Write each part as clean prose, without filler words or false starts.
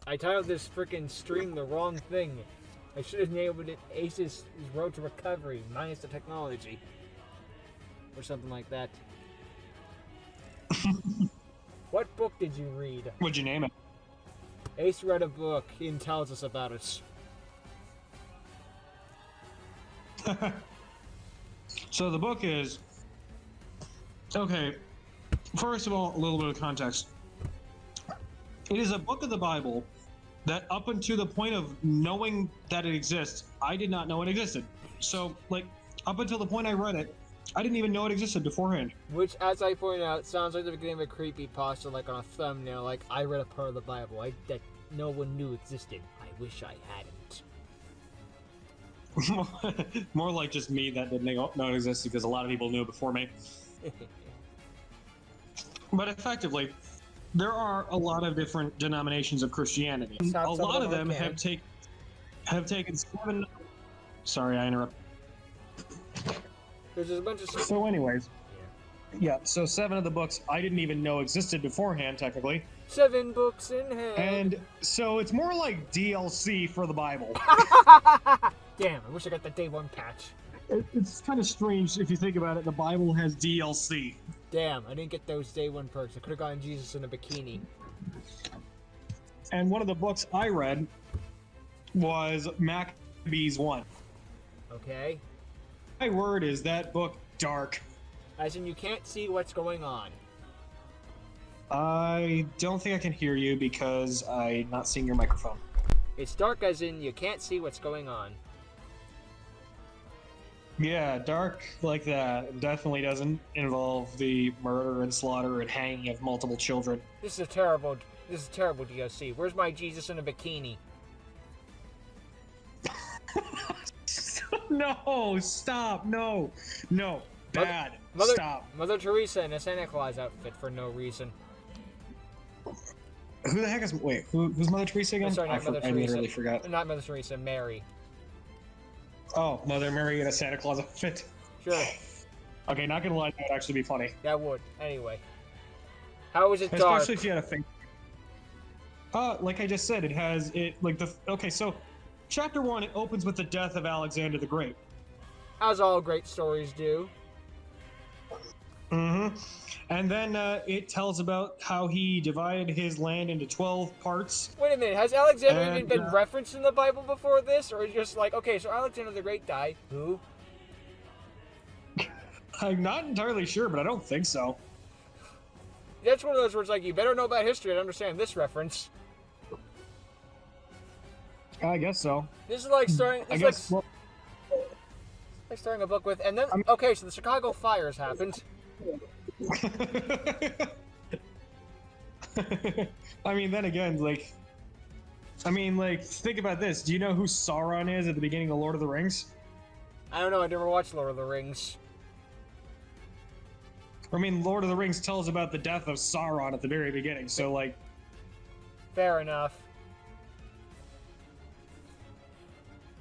I titled this freaking stream the wrong thing. I should have named it Ace's Road to Recovery, minus the technology. Or something like that. What book did you read? What'd you name it? Ace read a book and tells us about it. So the book is... Okay, first of all, a little bit of context. It is a book of the Bible that up until the point of knowing that it exists, I did not know it existed. So, like, up until the point I read it, I didn't even know it existed beforehand. Which, as I pointed out, sounds like the beginning of a creepypasta, like on a thumbnail, like, I read a part of the Bible that no one knew existed. I wish I hadn't. More like just me that didn't know it existed because a lot of people knew it before me. But effectively, there are a lot of different denominations of Christianity. A lot of them have taken 7... Sorry, I interrupted. There's a bunch of... So anyways, yeah, so 7 of the books I didn't even know existed beforehand, technically. 7 books in hand. And so it's more like DLC for the Bible. Damn, I wish I got the day 1 patch. It's kind of strange if you think about it. The Bible has DLC. Damn, I didn't get those day 1 perks. I could have gotten Jesus in a bikini. And one of the books I read was Maccabees 1. Okay. My word, is that book dark. As in, you can't see what's going on. I don't think I can hear you because I'm not seeing your microphone. It's dark as in, you can't see what's going on. Yeah, dark like that definitely doesn't involve the murder and slaughter and hanging of multiple children. This is a terrible DLC. Where's my Jesus in a bikini? No, stop, no, bad, stop. Mother Teresa in a Santa Claus outfit for no reason. Who the heck is, wait, who's Mother Teresa again? I'm sorry, not Mother Teresa. I literally forgot. Not Mother Teresa, Mary. Oh, Mother Mary in a Santa Claus outfit. Sure. Okay, not gonna lie, that would actually be funny. That would. Anyway. How is it dark? Especially if you had a face. Like I just said, okay, so chapter 1, it opens with the death of Alexander the Great. As all great stories do. Mm-hmm. And then it tells about how he divided his land into 12 parts. Wait a minute, has Alexander even been referenced in the Bible before this? Or is it just like, okay, so Alexander the Great died. Who? I'm not entirely sure, but I don't think so. That's one of those words like, you better know about history to understand this reference. I guess so. This is like starting... like starting a book with... And then... Okay, so the Chicago fires happened. I mean, then again, think about this. Do you know who Sauron is at the beginning of Lord of the Rings? I don't know, I never watched Lord of the Rings. I mean, Lord of the Rings tells about the death of Sauron at the very beginning, so, like... Fair enough.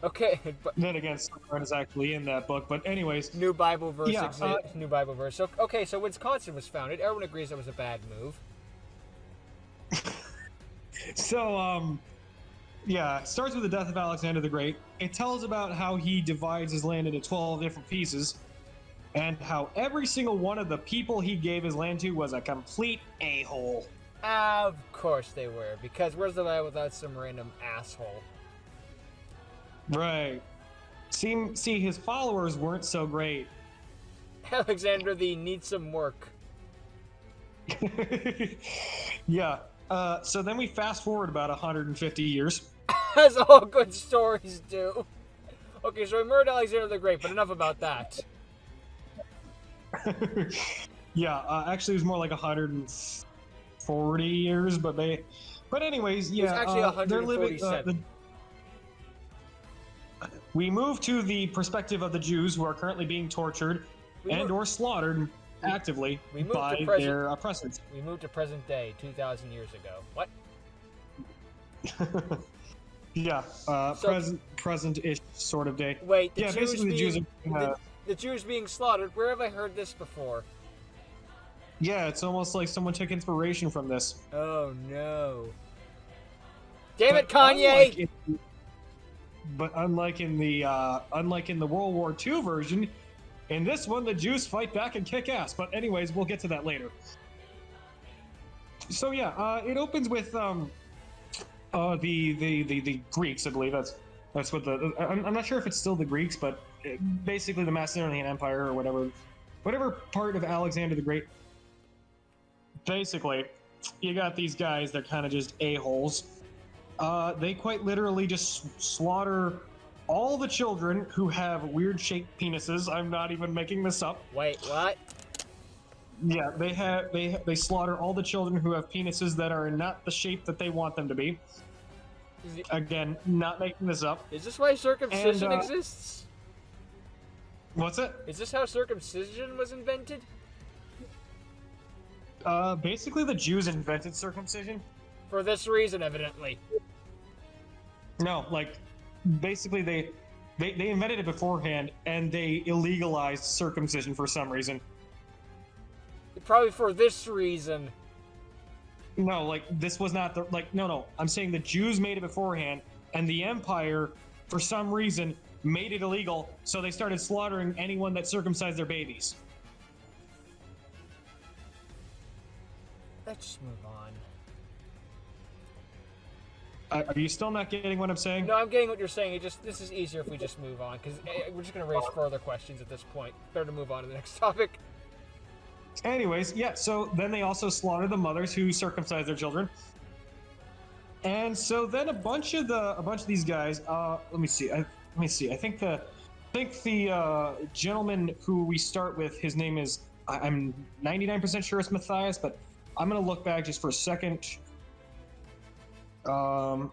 Okay, but... Then again, Sauron is actually in that book, but anyways... New Bible verse exists. New Bible verse. So, okay, so Wisconsin was founded. Everyone agrees that was a bad move. So, yeah, it starts with the death of Alexander the Great. It tells about how he divides his land into 12 different pieces, and how every single one of the people he gave his land to was a complete a-hole. Of course they were, because where's the land without some random asshole? Right. See, his followers weren't so great. Alexander the needs some work. Yeah. So then we fast forward about 150 years. As all good stories do. Okay, so we murdered Alexander the Great, but enough about that. Yeah, actually it was more like 140 years, but anyways, yeah. It's actually 147. We move to the perspective of the Jews who are currently being tortured or slaughtered actively by their oppressors. We moved to present day, 2,000 years ago. What? Yeah, present-ish sort of day. Wait, the Jews being slaughtered. Where have I heard this before? Yeah, it's almost like someone took inspiration from this. Oh no. Damn it, But Kanye! unlike in the World War II version, in this one the Jews fight back and kick ass. But anyways, we'll get to that later. So yeah, it opens with the Greeks, I believe. That's what I'm not sure if it's still the Greeks, but basically the Macedonian Empire or whatever part of Alexander the Great. Basically, you got these guys that kind of just a-holes. They quite literally just slaughter all the children who have weird shaped penises. I'm not even making this up. Wait, what? Yeah, they slaughter all the children who have penises that are not the shape that they want them to be. Again, not making this up. Is this why circumcision exists? What's it? Is this how circumcision was invented? Basically the Jews invented circumcision. For this reason, evidently. No, like, basically they invented it beforehand, and they illegalized circumcision for some reason. Probably for this reason. No, like, this was not the, like, no, I'm saying the Jews made it beforehand, and the Empire, for some reason, made it illegal, so they started slaughtering anyone that circumcised their babies. Let's just move on. Are you still not getting what I'm saying? No, I'm getting what you're saying. This is easier if we just move on, because we're just going to raise further questions at this point. Better to move on to the next topic. Anyways, yeah, so then they also slaughter the mothers who circumcise their children. And so then a bunch of these guys, let me see. I think the gentleman who we start with, his name is, I'm 99% sure it's Matthias, but I'm going to look back just for a second. I'm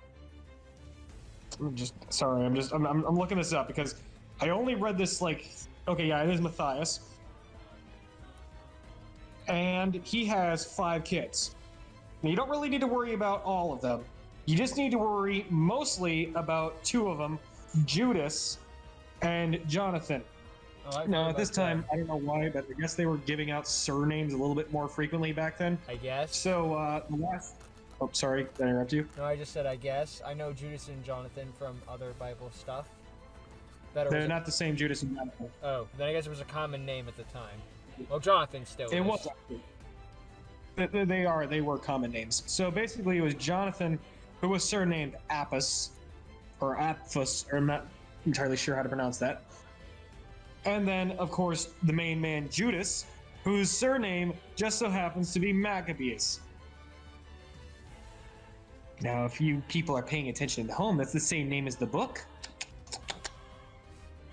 looking this up because I only read this like, okay, yeah, it is Matthias. And he has 5 kids. Now, you don't really need to worry about all of them. You just need to worry mostly about 2 of them, Judas and Jonathan. Now, at this time, I don't know why, but I guess they were giving out surnames a little bit more frequently back then. I guess. So, the last... Oh, sorry, did I interrupt you? No, I just said I guess. I know Judas and Jonathan from other Bible stuff. They're not the same Judas and Jonathan. Oh, then I guess it was a common name at the time. Well, Jonathan still is. It was. They were common names. So basically it was Jonathan, who was surnamed Apis, or Aphus, or I'm not entirely sure how to pronounce that. And then, of course, the main man, Judas, whose surname just so happens to be Maccabees. Now, if you people are paying attention at home, that's the same name as the book.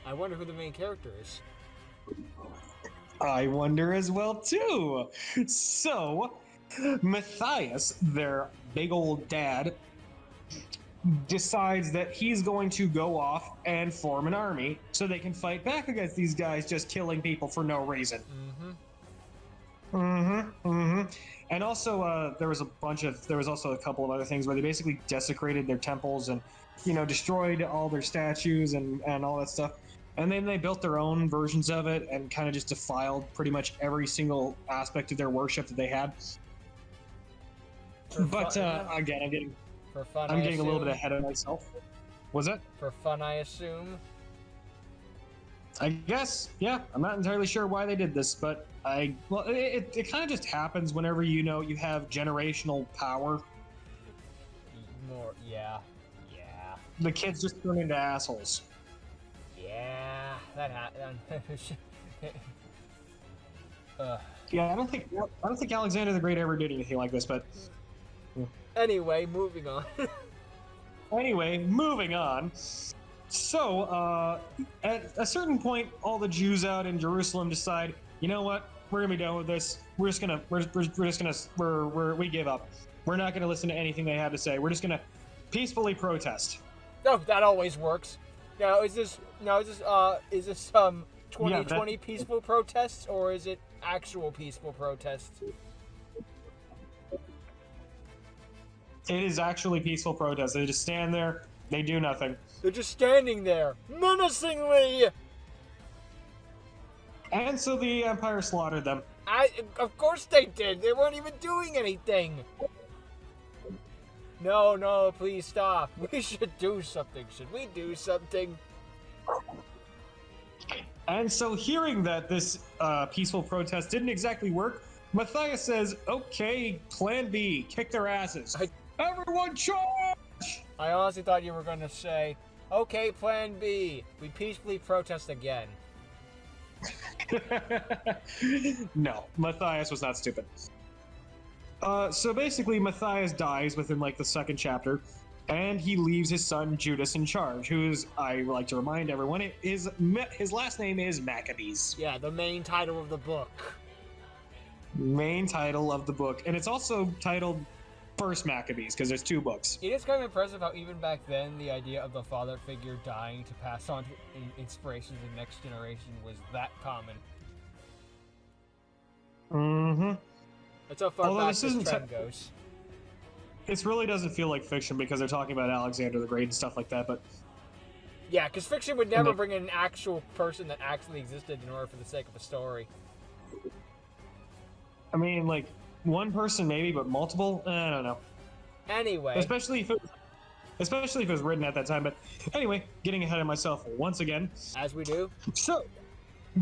I wonder who the main character is. I wonder as well, too. So, Matthias, their big old dad, decides that he's going to go off and form an army so they can fight back against these guys just killing people for no reason. And also, there was also a couple of other things where they basically desecrated their temples and, destroyed all their statues and all that stuff. And then they built their own versions of it and kind of just defiled pretty much every single aspect of their worship that they had. But again, I'm getting a little bit ahead of myself. Was it? For fun, I assume. I guess, yeah. I'm not entirely sure why they did this, but it kind of just happens whenever you have generational power. Yeah. The kids just turn into assholes. Yeah, that happened. Yeah, I don't think Alexander the Great ever did anything like this, but. Anyway, moving on. So, at a certain point, all the Jews out in Jerusalem decide, you know what? We're gonna be done with this. We give up. We're not gonna listen to anything they have to say. We're just gonna peacefully protest. Oh, that always works. Now, is this 2020 peaceful protests, or is it actual peaceful protests? It is actually peaceful protests. They just stand there. They do nothing. They're just standing there, menacingly. And so the Empire slaughtered them. Of course they did. They weren't even doing anything. No, please stop. We should do something. Should we do something? And so hearing that this peaceful protest didn't exactly work, Matthias says, okay, plan B, kick their asses. Everyone charge! I honestly thought you were going to say, okay, plan B. We peacefully protest again. No, Matthias was not stupid. So basically, Matthias dies within like the second chapter, and he leaves his son Judas in charge, who's, I like to remind everyone, his last name is Maccabees. Yeah, the main title of the book. Main title of the book, and it's also titled First Maccabees, because there's 2 books. It is kind of impressive how even back then, the idea of the father figure dying to pass on inspiration to the next generation was that common. Mm-hmm. That's how far back this trend goes. This really doesn't feel like fiction because they're talking about Alexander the Great and stuff like that, but... Yeah, because fiction would never bring in an actual person that actually existed in order for the sake of a story. I mean, like, one person maybe, but multiple? I don't know. Anyway. Especially if it was written at that time, but anyway, getting ahead of myself once again. As we do. So,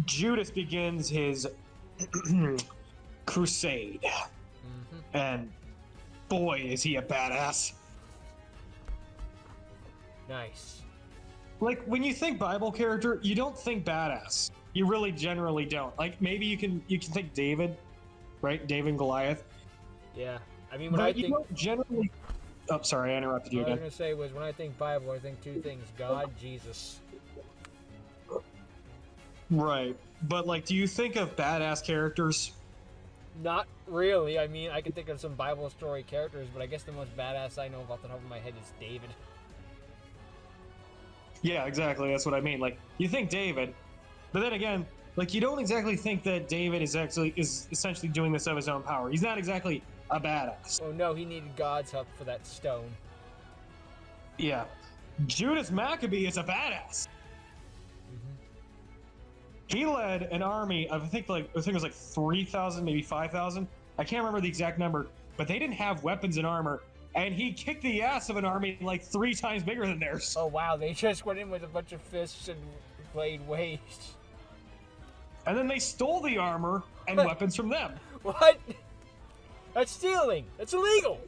Judas begins his crusade. Mm-hmm. And boy, is he a badass. Nice. Like, when you think Bible character, you don't think badass. You really generally don't. Like, maybe you can think David, right? David and Goliath. Yeah. I mean, when I think... you don't generally... Oh, sorry, I interrupted you again. What I was going to say was, when I think Bible, I think 2 things. God, Jesus. Right. But, like, do you think of badass characters? Not really. I mean, I can think of some Bible story characters, but I guess the most badass I know off the top of my head is David. Yeah, exactly. That's what I mean. Like, you think David, but then again, like, you don't exactly think that David is essentially doing this of his own power. He's not exactly a badass. Oh no, he needed God's help for that stone. Yeah. Judas Maccabee is a badass. He led an army of, I think it was like 3,000, maybe 5,000. I can't remember the exact number, but they didn't have weapons and armor, and he kicked the ass of an army like 3 times bigger than theirs. Oh wow, they just went in with a bunch of fists and laid waste. And then they stole the armor and weapons from them. What? That's stealing. That's illegal.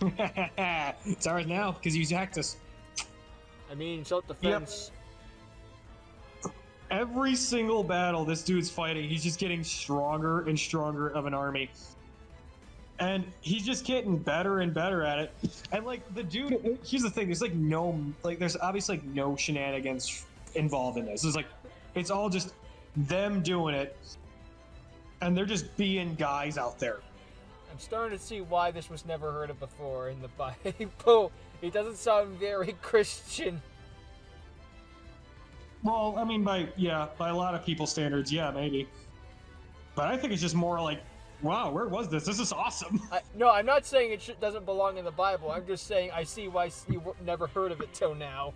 It's ours now because you hacked us. I mean, self-defense. Yep. Every single battle this dude's fighting, he's just getting stronger and stronger of an army. And he's just getting better and better at it. And like the dude, here's the thing, there's obviously no shenanigans involved in this. It's all just them doing it. And they're just being guys out there. I'm starting to see why this was never heard of before in the Bible. It doesn't sound very Christian. Well, I mean, by a lot of people's standards, yeah, maybe. But I think it's just more like, wow, where was this? This is awesome. No, I'm not saying it doesn't belong in the Bible. I'm just saying I see why you never heard of it till now.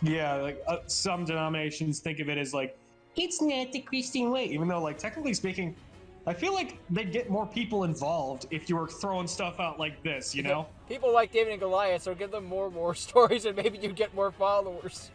Yeah, like some denominations think of it as like, it's not the Christian way. Even though, like, technically speaking, I feel like they'd get more people involved if you were throwing stuff out like this, you know? People like David and Goliath, so give them more war stories and maybe you'd get more followers.